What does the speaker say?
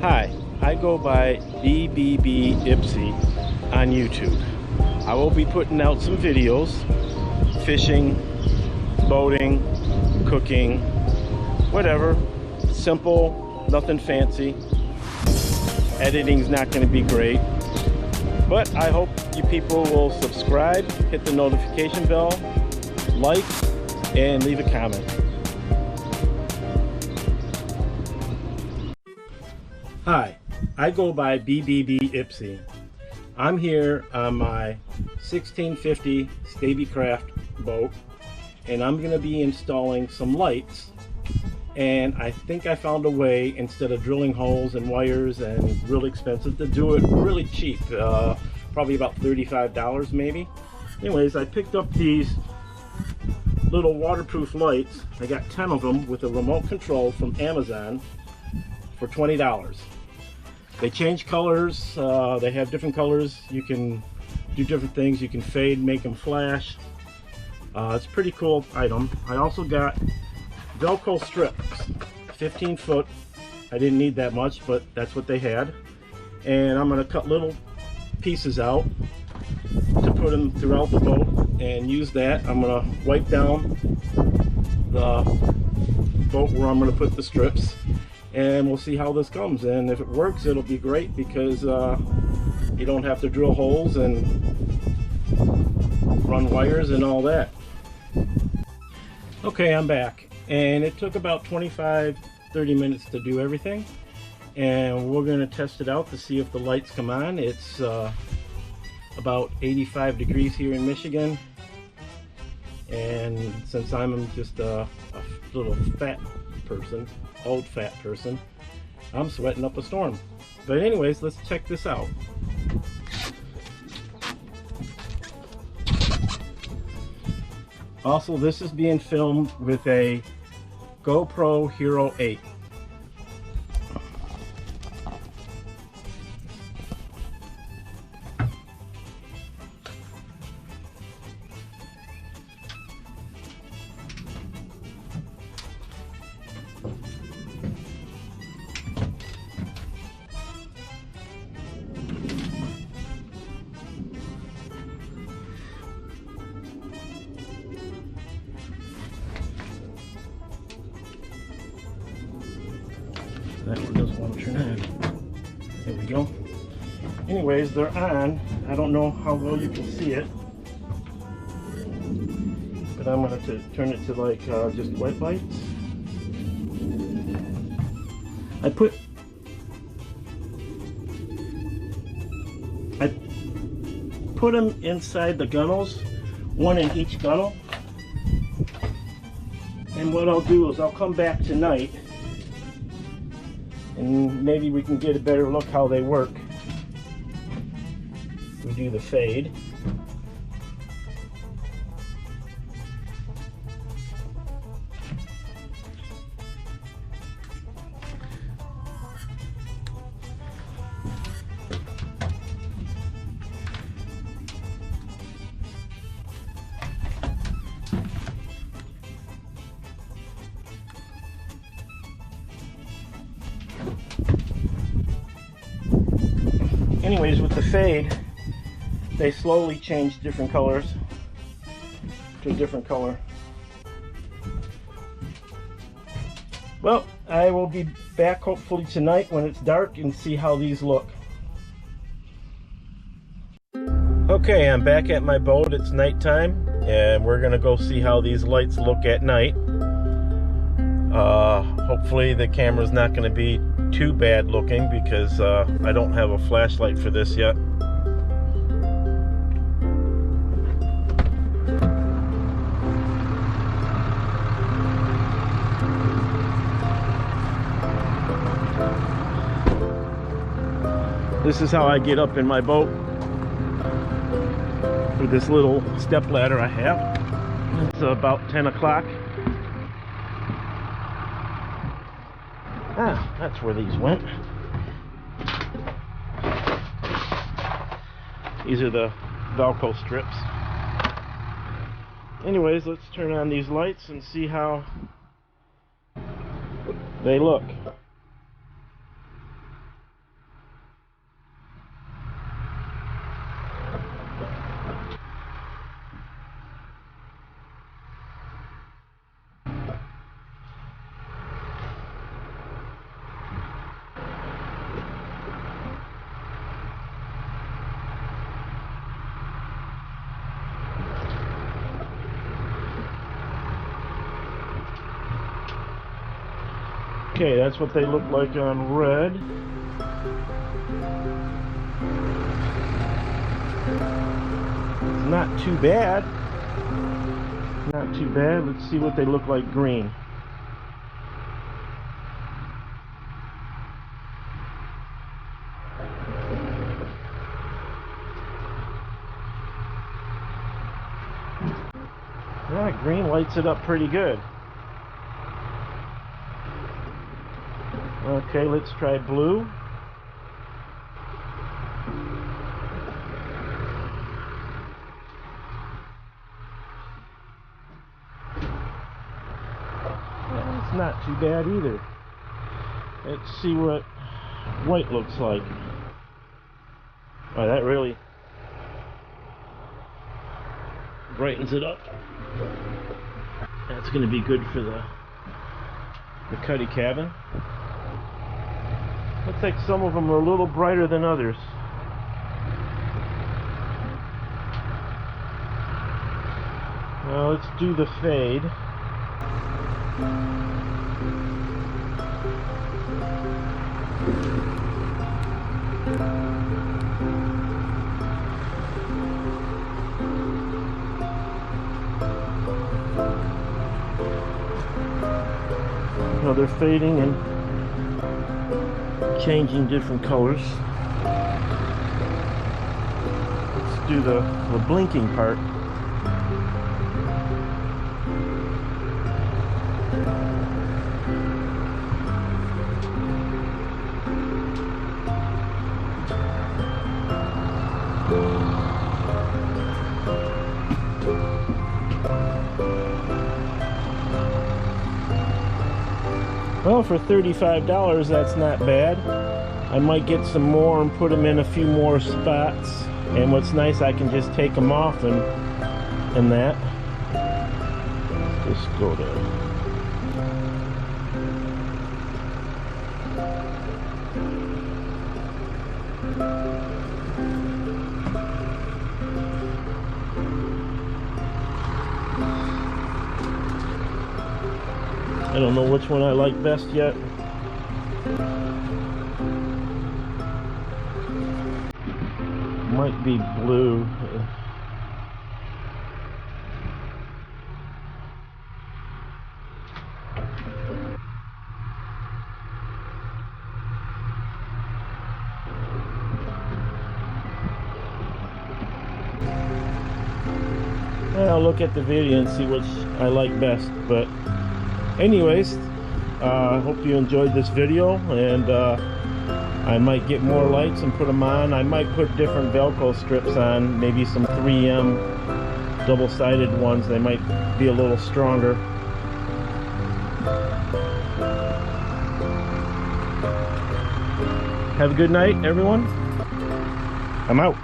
Hi, I go by BBB Ipsy on YouTube. I will be putting out some videos, fishing, boating, cooking, whatever. Simple, nothing fancy. Editing's not going to be great. But I hope you people will subscribe, hit the notification bell, like, and leave a comment. Hi, I go by BBB Ipsy. I'm here on my 1650 Stabicraft boat, and I'm going to be installing some lights. And I think I found a way, instead of drilling holes and wires and really expensive, to do it really cheap, probably about $35 maybe. Anyways, I picked up these little waterproof lights. I got 10 of them with a remote control from Amazon for $20. They change colors, they have different colors, you can do different things, you can fade, make them flash. It's a pretty cool item. I also got Velcro strips, 15 foot. I didn't need that much, but that's what they had. And I'm going to cut little pieces out to put them throughout the boat and use that. I'm going to wipe down the boat where I'm going to put the strips, and we'll see how this comes. And if it works, it'll be great, because you don't have to drill holes and run wires and all that. Okay, I'm back, and it took about 25-30 minutes to do everything, and we're going to test it out to see if the lights come on. It's about 85 degrees here in Michigan, and since I'm just a little fat person, old fat person, I'm sweating up a storm. But anyways, let's check this out. Also, this is being filmed with a GoPro Hero 8. That one doesn't want to turn on. There we go. Anyways, they're on. I don't know how well you can see it, but I'm going to turn it to like just white lights. I put them inside the gunnels, one in each gunnel. And what I'll do is I'll come back tonight, and maybe we can get a better look how they work. We do the fade. Anyways, with the fade, they slowly change different colors to a different color. Well, I will be back hopefully tonight when it's dark and see how these look. Okay, I'm back at my boat. It's nighttime, and we're gonna go see how these lights look at night. Hopefully the camera's not gonna be too bad looking, because I don't have a flashlight for this yet. This is how I get up in my boat, with this little step ladder I have. It's about 10 o'clock. Ah, that's where these went. These are the Velcro strips. Anyways, let's turn on these lights and see how they look. Okay, that's what they look like on red. It's not too bad. Not too bad. Let's see what they look like green. Yeah, green lights it up pretty good. Okay, let's try blue. Yeah, it's not too bad either. Let's see what white looks like. Oh, that really brightens it up. That's going to be good for the cuddy cabin. Looks like some of them are a little brighter than others. Now let's do the fade. Now they're fading and changing different colors. Let's do the blinking part. Well, for $35, that's not bad. I might get some more and put them in a few more spots. And what's nice, I can just take them off and that. Just go to. I don't know which one I like best yet. Might be blue. I'll look at the video and see which I like best, but anyways, I hope you enjoyed this video, and I might get more lights and put them on. I might put different Velcro strips on, maybe some 3M double-sided ones. They might be a little stronger. Have a good night, everyone. I'm out.